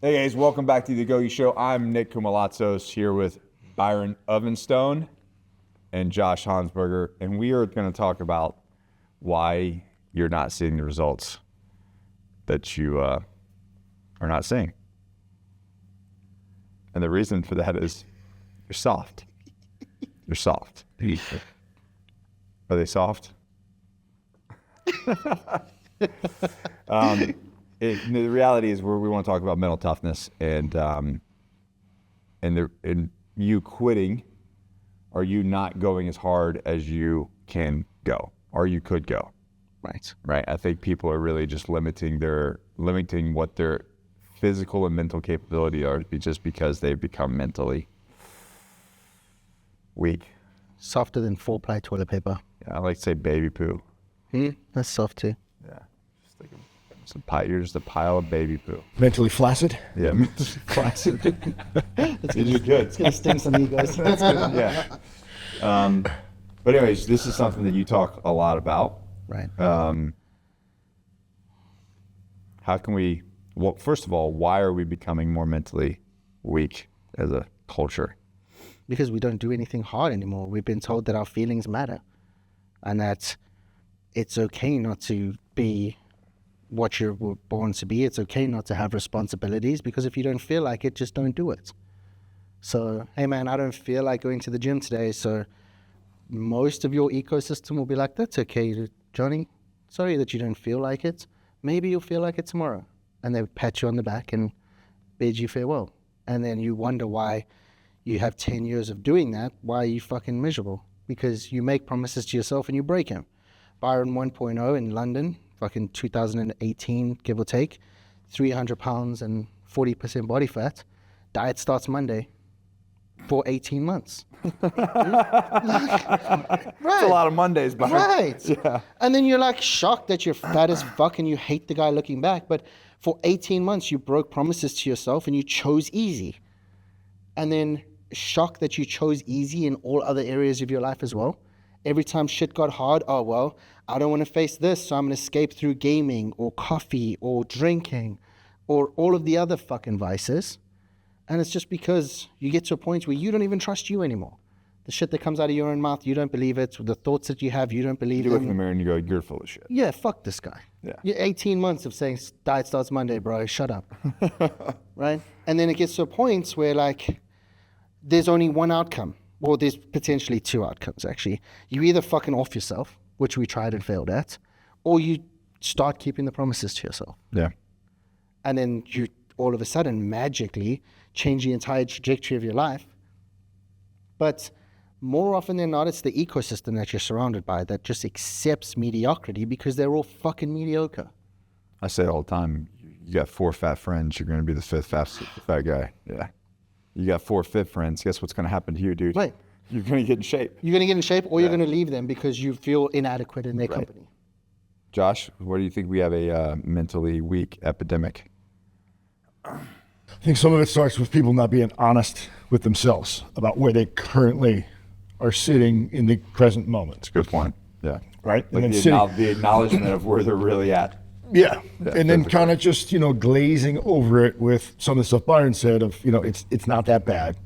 Hey guys, welcome back to the Agoge Show. I'm Nick Kumalatsos here with Byron Ovenstone and Josh Honsberger, and we are going to talk about why you're not seeing the results that you are not seeing. And the reason for that is you're soft. You're soft. Are they soft? The reality is we want to talk about mental toughness and you quitting, or you not going as hard as you can go or you could go. Right. I think people are really just limiting what their physical and mental capability are just because they've become mentally weak. Softer than 4-ply toilet paper. Yeah, I like to say baby poo. That's soft too. Yeah. You're just a pile of baby poo. Mentally flaccid? Yeah, mentally flaccid. You're good. It's gonna sting some egos. Yeah. But anyways, this is something that you talk a lot about. Right. How can we, well, first of all, why are we becoming more mentally weak as a culture? Because we don't do anything hard anymore. We've been told that our feelings matter and that it's okay not to be what you were born to be. It's okay not to have responsibilities, because if you don't feel like it, just don't do it. So, hey man, I don't feel like going to the gym today. So most of your ecosystem will be like, that's okay, Johnny. Sorry that you don't feel like it. Maybe you'll feel like it tomorrow. And they pat you on the back and bid you farewell. And then you wonder why you have 10 years of doing that. Why are you fucking miserable? Because you make promises to yourself and you break them. Byron 1.0 in London, fucking 2018, give or take, 300 pounds and 40% body fat. Diet starts Monday for 18 months. Right. It's a lot of Mondays, Byron. Right. Yeah. And then you're like shocked that you're fat as fuck and you hate the guy looking back. But for 18 months, you broke promises to yourself and you chose easy. And then shocked that you chose easy in all other areas of your life as well. Every time shit got hard, oh, well, I don't want to face this, so I'm going to escape through gaming or coffee or drinking or all of the other fucking vices. And it's just because you get to a point where you don't even trust you anymore. The shit that comes out of your own mouth, you don't believe it. The thoughts that you have, you don't believe You look in them. the mirror and you go, you're full of shit. Yeah, fuck this guy. Yeah. You're 18 months of saying diet starts Monday, bro. Shut up. Right? And then it gets to a point where, like, there's only one outcome. Well, there's potentially two outcomes, actually. You either fucking off yourself, which we tried and failed at, or you start keeping the promises to yourself. Yeah. And then you all of a sudden magically change the entire trajectory of your life. But more often than not, it's the ecosystem that you're surrounded by that just accepts mediocrity because they're all fucking mediocre. I say it all the time. You got 4 fat friends, you're going to be the 5th fat guy. Yeah. You got 4 fit friends. Guess what's going to happen to you, dude? Right. You're going to get in shape. You're going to get in shape, or you're going to leave them because you feel inadequate in their company. Josh, what do you think? We have a mentally weak epidemic? I think some of it starts with people not being honest with themselves about where they currently are sitting in the present moment. Good point. Yeah. Right? Like and then the acknowledgement of where they're really at. Yeah. And then kind of just, glazing over it with some of the stuff Byron said of, it's not that bad.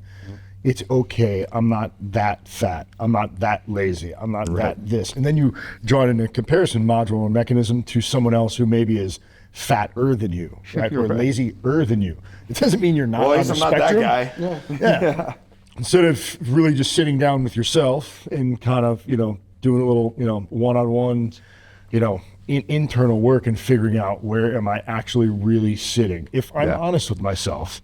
It's okay. I'm not that fat. I'm not that lazy. I'm not that this. And then you draw it in a comparison module or mechanism to someone else who maybe is fatter than you, right? Or lazier than you. It doesn't mean you're not on the I'm not spectrum. that guy. Yeah. Instead of really just sitting down with yourself and kind of, doing a little, one-on-one, internal work and figuring out where am I actually really sitting. If I'm honest with myself,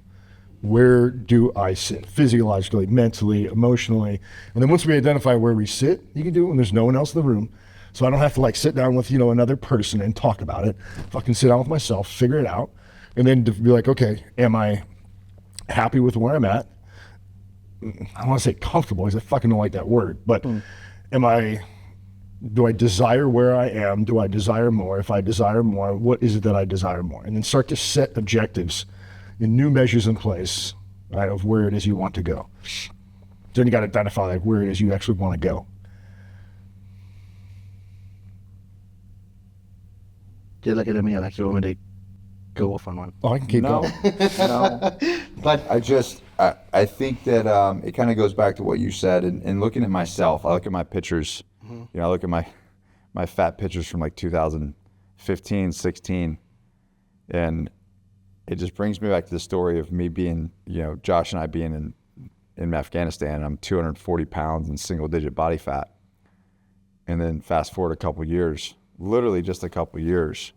where do I sit physiologically, mentally, emotionally? And then once we identify where we sit, you can do it when there's no one else in the room. So I don't have to sit down with, another person and talk about it. Fucking sit down with myself, figure it out. And then to be like, okay, am I happy with where I'm at? I don't want to say comfortable because I fucking don't like that word, but do I desire where I am? Do I desire more? If I desire more, what is it that I desire more? And then start to set objectives and new measures in place, right, of where it is you want to go. Then you got to identify where it is you actually want to go. You're looking at me like you want me to go off on one. Oh, I can keep No, going. no. But I think that it kind of goes back to what you said, and looking at myself, I look at my pictures, you know, I look at my fat pictures from like 2015, 16, and it just brings me back to the story of me being, you know, Josh and I being in Afghanistan. I'm 240 pounds and single digit body fat. And then fast forward a couple years, literally just a couple years,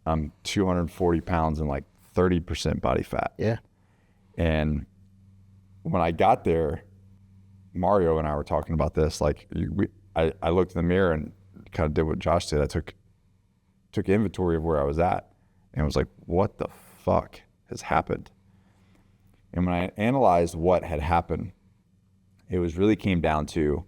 I'm 240 pounds and like 30% body fat. yeah, And when I got there, Mario and I were talking about this. Like, I looked in the mirror and kind of did what Josh did. I took inventory of where I was at, and was like, what the fuck has happened? And when I analyzed what had happened, it was really came down to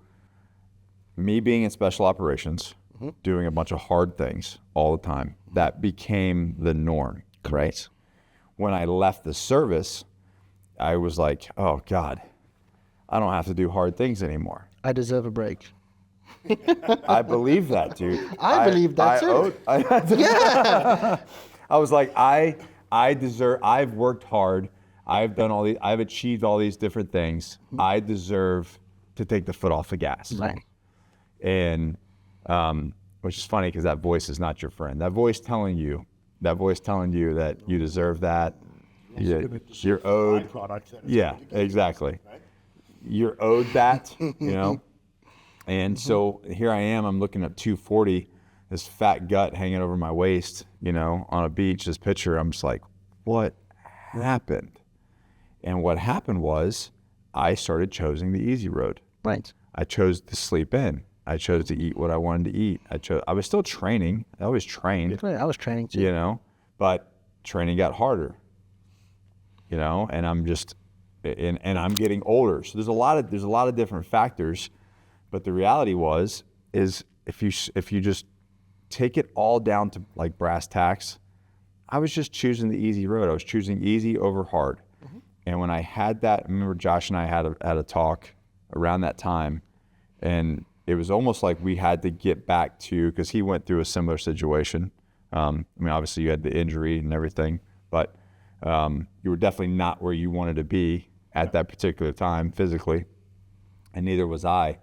me being in special operations, doing a bunch of hard things all the time. That became the norm, right? When I left the service, I was like, oh God, I don't have to do hard things anymore. I deserve a break. I believe that, dude. I believe that too. Yeah. I was like, I've worked hard. I've achieved all these different things. I deserve to take the foot off the gas. Right. And, which is funny because that voice is not your friend. That voice telling you that you deserve that. You're owed. Yeah, exactly. You're owed that, you know? And so here I am, I'm looking at 240, this fat gut hanging over my waist, you know, on a beach, this picture. I'm just like, what happened? And what happened was I started choosing the easy road. Right. I chose to sleep in. I chose to eat what I wanted to eat. I was still training. I always trained. I was training too. You know, but training got harder, you know, and I'm just, and I'm getting older. So there's a lot of different factors, but the reality is if you just take it all down to like brass tacks, I was just choosing the easy road. I was choosing easy over hard. And when I had that, I remember Josh and I had a talk around that time, and it was almost like we had to get back to, because he went through a similar situation. I mean, obviously you had the injury and everything, but you were definitely not where you wanted to be at that particular time physically, and neither was I.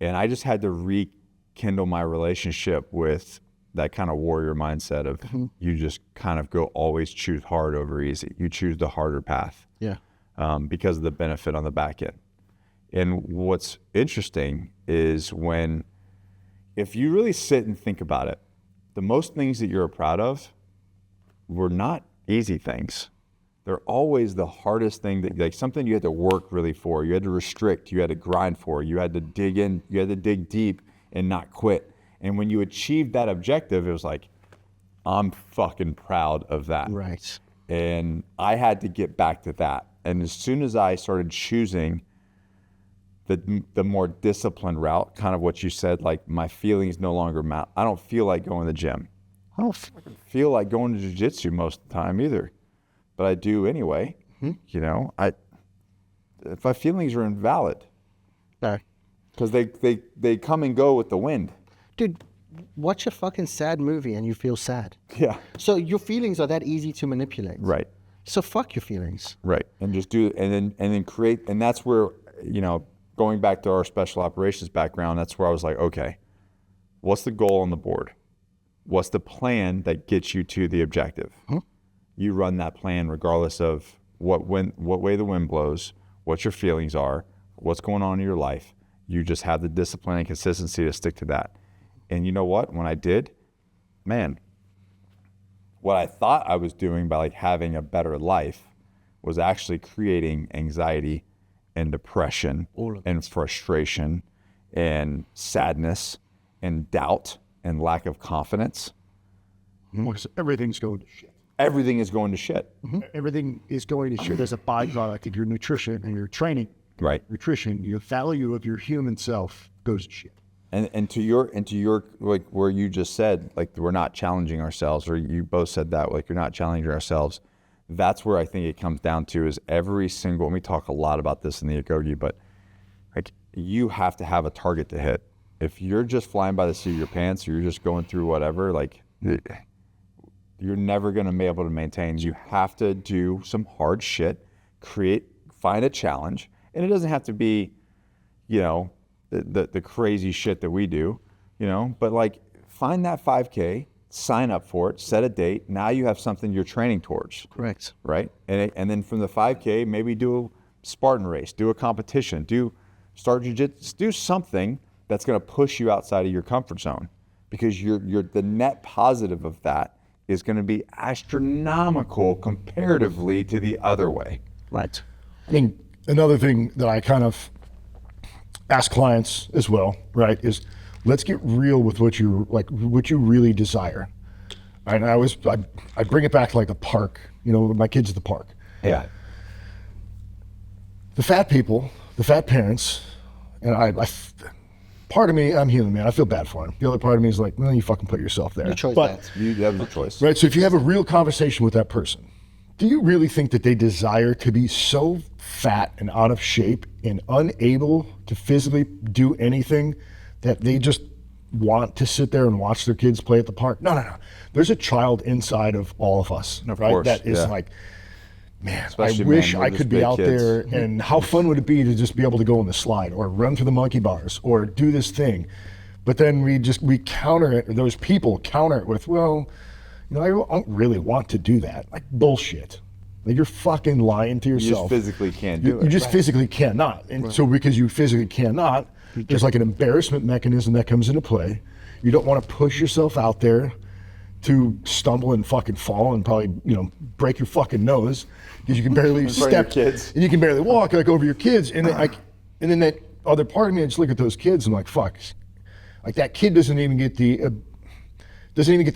And I just had to rekindle my relationship with that kind of warrior mindset of you just kind of always choose hard over easy. You choose the harder path. Yeah. Because of the benefit on the back end. And what's interesting is if you really sit and think about it, the most things that you're proud of were not easy things. They're always the hardest thing, that like something you had to work really for, you had to restrict, you had to grind for, you had to dig in, you had to dig deep and not quit. And when you achieved that objective, it was like, I'm fucking proud of that. Right. And I had to get back to that. And as soon as I started choosing the more disciplined route, kind of what you said, like my feelings no longer matter. I don't feel like going to the gym. I don't feel like going to jiu-jitsu most of the time either, but I do anyway. You know, if my feelings are invalid, No. because they come and go with the wind. Dude, watch a fucking sad movie and you feel sad. Yeah. So your feelings are that easy to manipulate. Right. So fuck your feelings. Right. And just do, and then create, and that's where, you know, going back to our special operations background, that's where I was like, okay, what's the goal on the board? What's the plan that gets you to the objective? You run that plan regardless of what way the wind blows, what your feelings are, what's going on in your life. You just have the discipline and consistency to stick to that. And you know what? When I did, man, what I thought I was doing by like having a better life was actually creating anxiety and depression and frustration and sadness and doubt and lack of confidence. Because everything's going to shit. Everything is going to shit. Everything is going to shit as a byproduct of your nutrition and your training. Right. Nutrition, your value of your human self goes to shit. And to your like where you just said, like we're not challenging ourselves, or you both said that, like you're not challenging ourselves. That's where I think it comes down to is every single, and we talk a lot about this in the Agoge, but like you have to have a target to hit. If you're just flying by the seat of your pants, or you're just going through whatever, like you're never going to be able to maintain. You have to do some hard shit, find a challenge. And it doesn't have to be, you know, the crazy shit that we do, you know, but like find that 5K, sign up for it, set a date. Now you have something you're training towards. Correct. Right? And then from the 5K, maybe do a Spartan race, do a competition, start jiu-jitsu, do something that's going to push you outside of your comfort zone, because the net positive of that is going to be astronomical comparatively to the other way. Right. I think another thing that I kind of ask clients as well, right, is let's get real with what you really desire. Right? And I bring it back to like the park, you know, my kids at the park. Yeah. The fat people, the fat parents, and part of me, I'm human, man. I feel bad for them. The other part of me is like, well, you fucking put yourself there. Your choice, but You have a choice. right, so if you have a real conversation with that person, do you really think that they desire to be so fat and out of shape and unable to physically do anything that they just want to sit there and watch their kids play at the park? No. There's a child inside of all of us, Of right? course, That is yeah. like, man, Especially I wish men, we're I just could be big out kids. there, and how fun would it be to just be able to go on the slide or run through the monkey bars or do this thing. But then we counter it, or those people counter it with, well, you know, I don't really want to do that. Like bullshit. Like you're fucking lying to You yourself. just physically can't do You it. just physically cannot. And so because you physically cannot, there's like an embarrassment mechanism that comes into play. You don't want to push yourself out there to stumble and fucking fall and probably, you know, break your fucking nose because you can barely front of your step kids. and you can barely walk like over your kids. And then that other part of me, I just look at those kids and I'm like, fuck, like that kid doesn't even get the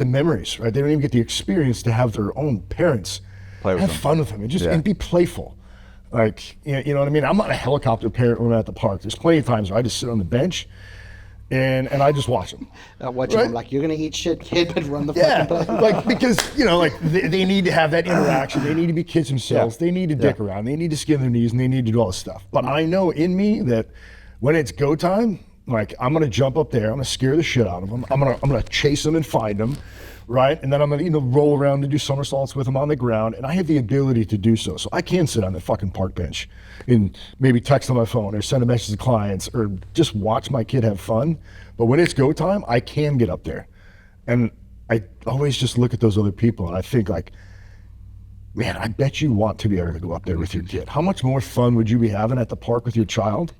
memories, right? They don't even get the experience to have their own parents Play with have them. fun with them and just Yeah. and be playful. Like, you know what I mean? I'm not a helicopter parent when I'm at the park. There's plenty of times where I just sit on the bench and I just watch them. Watching Right? them like, you're going to eat shit, kid, but run the Yeah, fucking play. like because you know, like they need to have that interaction. They need to be kids themselves. Yeah. They need to dick around. They need to skin their knees, and they need to do all this stuff. But I know in me that when it's go time, like I'm gonna jump up there. I'm gonna scare the shit out of them. I'm gonna chase them and find them, right? And then I'm gonna roll around and do somersaults with them on the ground. And I have the ability to do so. So I can sit on the fucking park bench and maybe text on my phone or send a message to clients or just watch my kid have fun. But when it's go time, I can get up there. And I always just look at those other people and I think like, man, I bet you want to be able to go up there with your kid. How much more fun would you be having at the park with your child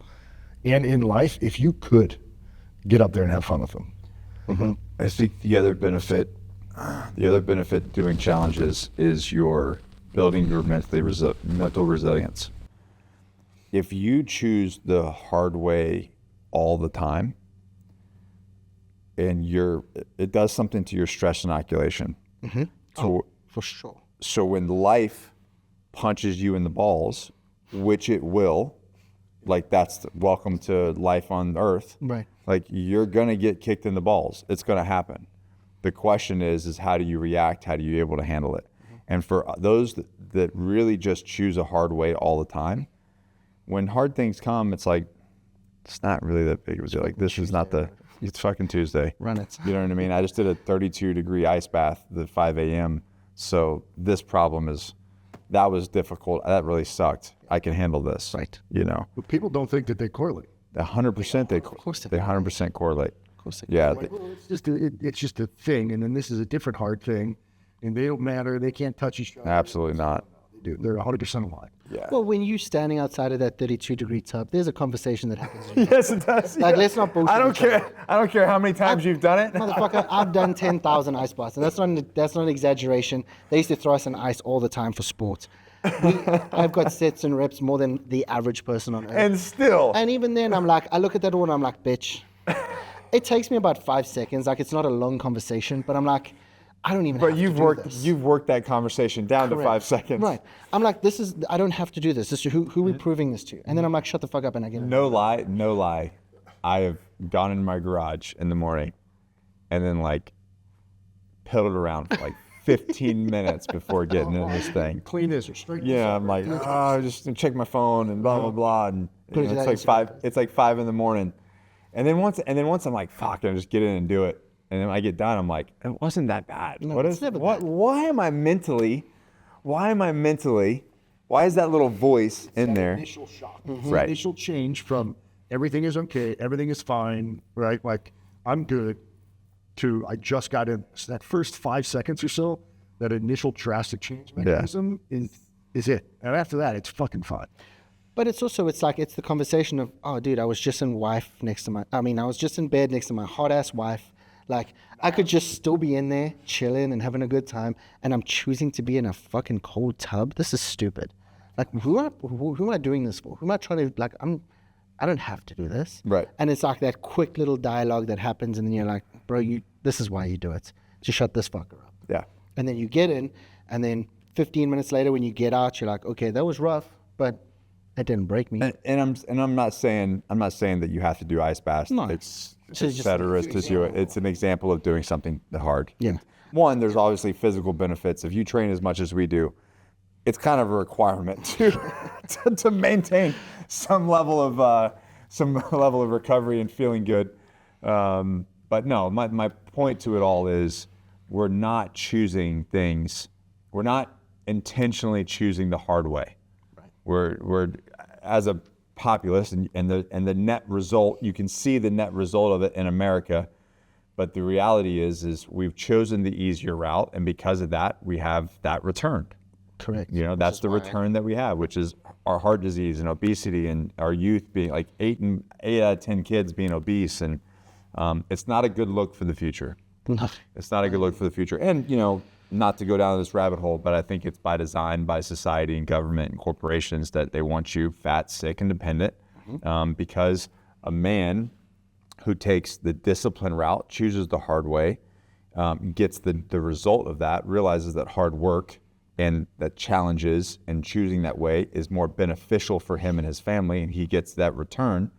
and in life if you could get up there and have fun with them? I think the other benefit doing challenges is you're building your mental resilience. If you choose the hard way all the time, and it does something to your stress inoculation. So, For sure. so when life punches you in the balls, which it will, like welcome to life on Earth. Right. Like you're gonna get kicked in the balls. It's gonna happen. The question is how do you react? How do you able to handle it? And for those that really just choose a hard way all the time, when hard things come, it's like it's not really that big of a deal. Like this is not it's fucking Tuesday. Run it. You know what I mean? I just did a 32-degree ice bath at 5 a.m. So this problem that was difficult. That really sucked. I can handle this. Right. You know, But people don't think that they correlate. 100% they course they they do. 100% correlate. Of course. Yeah. Well, it's just a thing, and then this is a different hard thing, and they don't matter. They can't touch each other. Absolutely not. They do. They're 100% alike. Yeah. Well, when you're standing outside of that 32-degree tub, there's a conversation that happens. Yes, it does. Like, let's not bullshit. I don't each other. care. I don't care how many times you've done it. Motherfucker, I've done 10,000 ice baths, and that's not an exaggeration. They used to throw us in ice all the time for sport. I've got sets and reps more than the average person on earth. And still. And even then, I'm like, I look at that one, I'm like, bitch. It takes me about 5 seconds. Like, it's not a long conversation, but I'm like, I don't even. But have you've to do worked this. you've worked that conversation down to Correct. 5 seconds. Right. I'm like, I don't have to do this. Who are we proving this to? And then I'm like, shut the fuck up, and I get it. No lie. I have gone in my garage in the morning and then like piddled around for like 15 minutes before getting in this thing. Clean this or straighten Yeah, I'm like, just check my phone and blah blah blah, and you know, it's like 5 in the morning, and then once I'm like, fuck, I just get in and do it, And then I get done, I'm like, it wasn't that bad. No, What it's is, never what, bad. why is that little voice in there? Initial shock. Right. Initial change from everything is okay, everything is fine, right? Like, I'm good, to I just got in. So that first 5 seconds or so, that initial drastic change mechanism is it. And after that, it's fucking fine. But it's the conversation of, oh, dude, I was just in bed next to my hot ass wife. Like, I could just still be in there chilling and having a good time, and I'm choosing to be in a fucking cold tub. This is stupid. Like, who am I doing this for? Who am I trying to, like, I don't have to do this. Right. And it's like that quick little dialogue that happens, and then you're like, bro, this is why you do it. To shut this fucker up. Yeah. And then you get in, and then 15 minutes later when you get out, you're like, okay, that was rough, but that didn't break me. And I'm not saying that you have to do ice baths. No. It's just- cetera. It's an example of doing something hard. Yeah. One, there's obviously physical benefits. If you train as much as we do, it's kind of a requirement to maintain some level of recovery and feeling good. But no, my point to it all is we're not choosing things. We're not intentionally choosing the hard way. Right. We're as a populace and the net result, you can see the net result of it in America. But the reality is we've chosen the easier route, and because of that, we have that return. Correct. You know, that's the return that we have, which is our heart disease and obesity, and our youth being like 8 out of 10 kids being obese, and it's not a good look for the future. No. It's not a good look for the future. And, you know, not to go down this rabbit hole, but I think it's by design by society and government and corporations that they want you fat, sick, and dependent, because a man who takes the discipline route, chooses the hard way, gets the result of that, realizes that hard work and that challenges and choosing that way is more beneficial for him and his family, and he gets that return.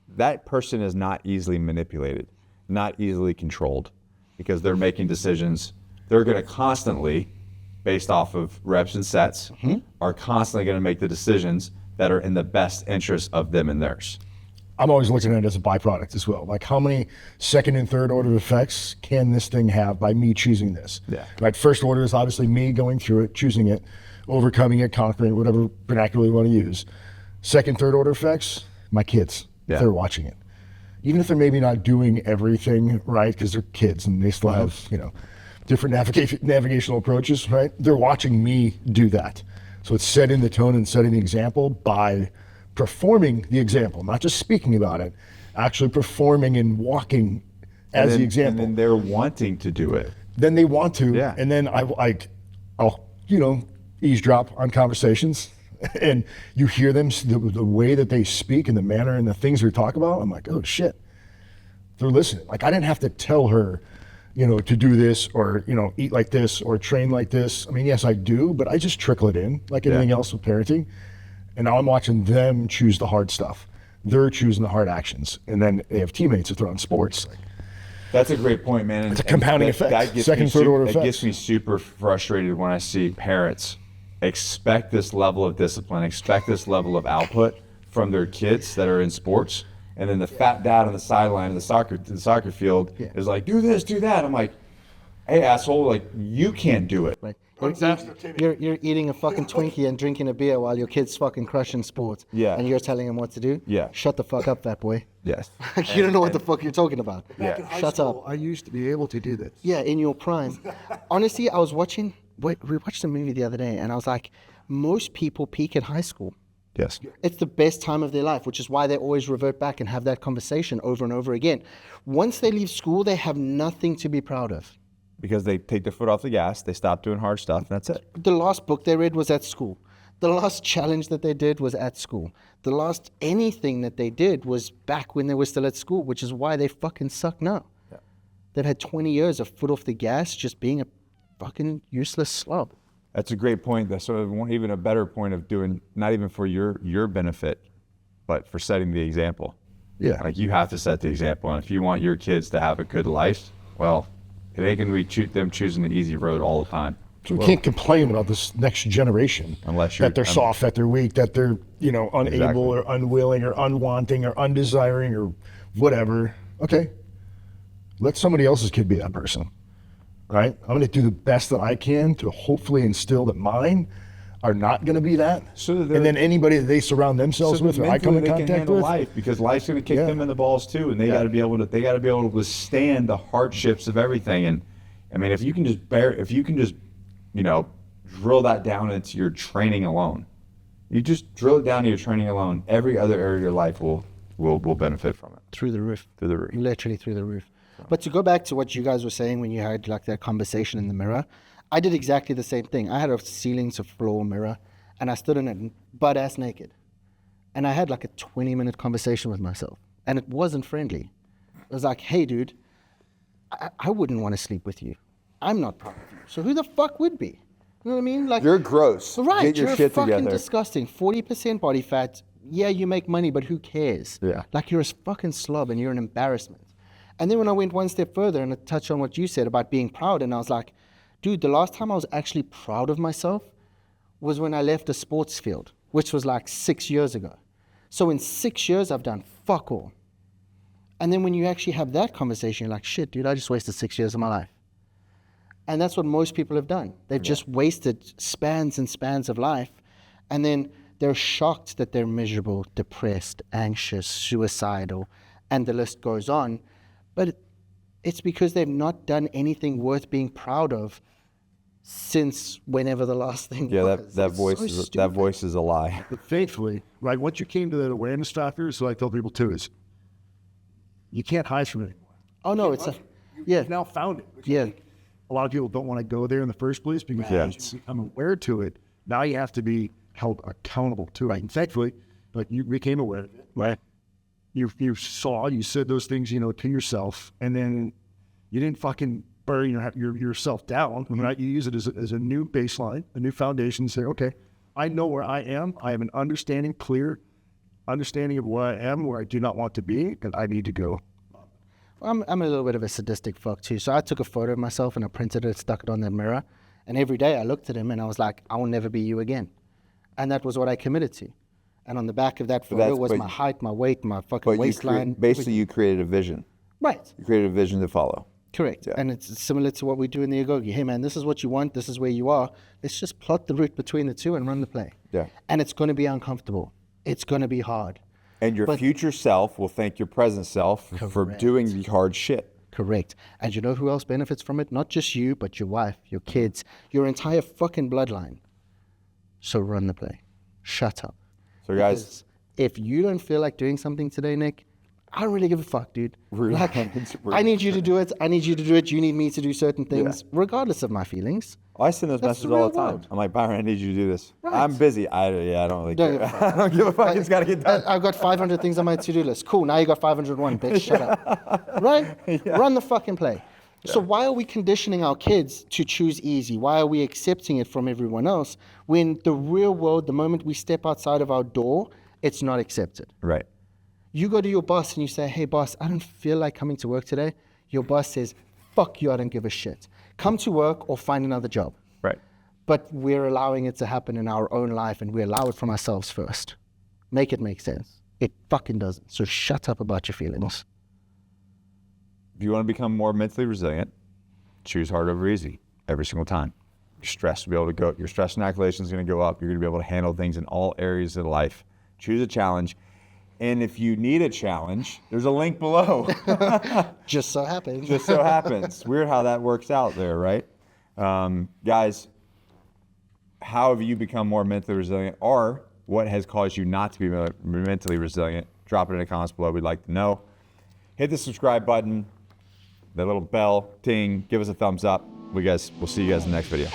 That person is not easily manipulated, not easily controlled, because they're making decisions. They're going to constantly, based off of reps and sets, are constantly going to make the decisions that are in the best interest of them and theirs. I'm always looking at it as a byproduct as well. Like, how many second and third order effects can this thing have by me choosing this? Yeah. Right. First order is obviously me going through it, choosing it, overcoming it, conquering it, whatever vernacular you want to use. Second, third order effects, my kids, if they're watching it. Even if they're maybe not doing everything right, because they're kids and they still have, you know, different navigational approaches, right? They're watching me do that. So it's setting the tone and setting the example by performing the example, not just speaking about it, actually performing and walking as the example. And then they're wanting to do it. Then they want to, Yeah. and then I'll you know, eavesdrop on conversations, and you hear them, the way that they speak and the manner and the things they talk about. I'm like, oh shit, they're listening. Like, I didn't have to tell her, you know, to do this or, you know, eat like this or train like this. I mean, yes, I do, but I just trickle it in like anything else with parenting. And now I'm watching them choose the hard stuff. They're choosing the hard actions. And then they have teammates that throw in sports. That's a great point, man. It's a compounding effect. That gets Second, me third order That effects. gets me super frustrated when I see parents expect this level of discipline, expect this level of output from their kids that are in sports, and then the fat dad on the sideline of the soccer field is like, do this, do that. I'm like, hey, asshole, like, you can't do it. Like, you're eating a fucking Twinkie and drinking a beer while your kid's fucking crushing sports. Yeah. And you're telling him what to do? Yeah. Shut the fuck up, fat boy. Yes. You don't know what the fuck you're talking about. Back in high Shut school, up. I used to be able to do this. Yeah, in your prime. Honestly, I was watching, we watched a movie the other day, and I was like, most people peak at high school. Yes. It's the best time of their life, which is why they always revert back and have that conversation over and over again. Once they leave school, they have nothing to be proud of. Because they take their foot off the gas, they stop doing hard stuff, and that's it. The last book they read was at school. The last challenge that they did was at school. The last anything that they did was back when they were still at school, which is why they fucking suck now. Yeah. They've had 20 years of foot off the gas, just being a fucking useless slob. That's a great point. That's sort of even a better point of doing, not even for your benefit, but for setting the example. Yeah. Like, you have to set the example. And if you want your kids to have a good life, well, they can be them choosing the easy road all the time. So we can't complain about this next generation Unless you're- that they're soft, that they're weak, that they're, you know, unable or unwilling or unwanting or undesiring or whatever. Okay. Let somebody else's kid be that person, right? I'm going to do the best that I can to hopefully instill that mine are not going to be that. And then anybody that they surround themselves with or I come in contact with. Life, because life's going to kick them in the balls too, and they got to be able to withstand the hardships of everything. And I mean, if you can just drill that down into your training alone. You just drill it down to your training alone. Every other area of your life will benefit from it. Through the roof. Through the roof. Literally through the roof. But to go back to what you guys were saying when you had like that conversation in the mirror, I did exactly the same thing. I had a ceiling to floor mirror, and I stood in it butt ass naked. And I had like a 20-minute conversation with myself. And it wasn't friendly. It was like, hey dude, I wouldn't want to sleep with you. I'm not proud of you. So who the fuck would be? You know what I mean? Like, you're gross. Right, Get your you're shit fucking together. disgusting. 40% body fat. Yeah, you make money, but who cares? Yeah. Like, you're a fucking slob and you're an embarrassment. And then when I went one step further and I touched on what you said about being proud, and I was like, dude, the last time I was actually proud of myself was when I left a sports field, which was like 6 years ago. So in 6 years, I've done fuck all. And then when you actually have that conversation, you're like, shit, dude, I just wasted 6 years of my life. And that's what most people have done. They've just wasted spans and spans of life. And then they're shocked that they're miserable, depressed, anxious, suicidal, and the list goes on. But it's because they've not done anything worth being proud of since whenever the last thing was. that voice is a lie. But thankfully, right, once you came to that awareness factor, so I tell people too, is you can't hide from it anymore. Oh, no, You've now found it. Yeah. A lot of people don't want to go there in the first place because you become aware to it. Now you have to be held accountable to it. And thankfully, like you became aware of it. Right. You said those things, to yourself, and then you didn't fucking bury yourself down. Right. You use it as a new baseline, a new foundation. Say, okay, I know where I am. I have an clear understanding of where I am, where I do not want to be, and I need to go. I'm a little bit of a sadistic fuck too. So I took a photo of myself and I printed it, stuck it on that mirror. And every day I looked at him and I was like, I will never be you again. And that was what I committed to. And on the back of that photo was my height, my weight, my fucking waistline. You created a vision. Right. You created a vision to follow. Correct. Yeah. And it's similar to what we do in the Agoge. Hey man, this is what you want. This is where you are. Let's just plot the route between the two and run the play. Yeah. And it's going to be uncomfortable. It's going to be hard. And your future self will thank your present self for doing the hard shit. Correct. And you know who else benefits from it? Not just you, but your wife, your kids, your entire fucking bloodline. So run the play. Shut up. So guys, because if you don't feel like doing something today, Nick, I don't really give a fuck, dude. Like, I need you to do it. I need you to do it. You need me to do certain things, regardless of my feelings. I send those messages all the time. I'm like, Byron, I need you to do this. Right. I'm busy. I don't really care. I don't give a fuck. It's got to get done. I've got 500 things on my to-do list. Cool. Now you got 501, bitch. Shut up. Right? Yeah. Run the fucking play. Yeah. So why are we conditioning our kids to choose easy? Why are we accepting it from everyone else when the real world, the moment we step outside of our door, it's not accepted? Right. You go to your boss and you say, hey, boss, I don't feel like coming to work today. Your boss says, fuck you, I don't give a shit. Come to work or find another job. Right. But we're allowing it to happen in our own life and we allow it from ourselves first. Make it make sense. It fucking doesn't. So shut up about your feelings. If you want to become more mentally resilient, choose hard over easy every single time. Your stress will be able to go, your stress inoculation is going to go up. You're going to be able to handle things in all areas of life. Choose a challenge. And if you need a challenge, there's a link below. Just so happens. Just so happens. Weird how that works out there, right? Guys, how have you become more mentally resilient, or what has caused you not to be mentally resilient? Drop it in the comments below. We'd like to know. Hit the subscribe button, the little bell, ting, give us a thumbs up. We'll see you guys in the next video.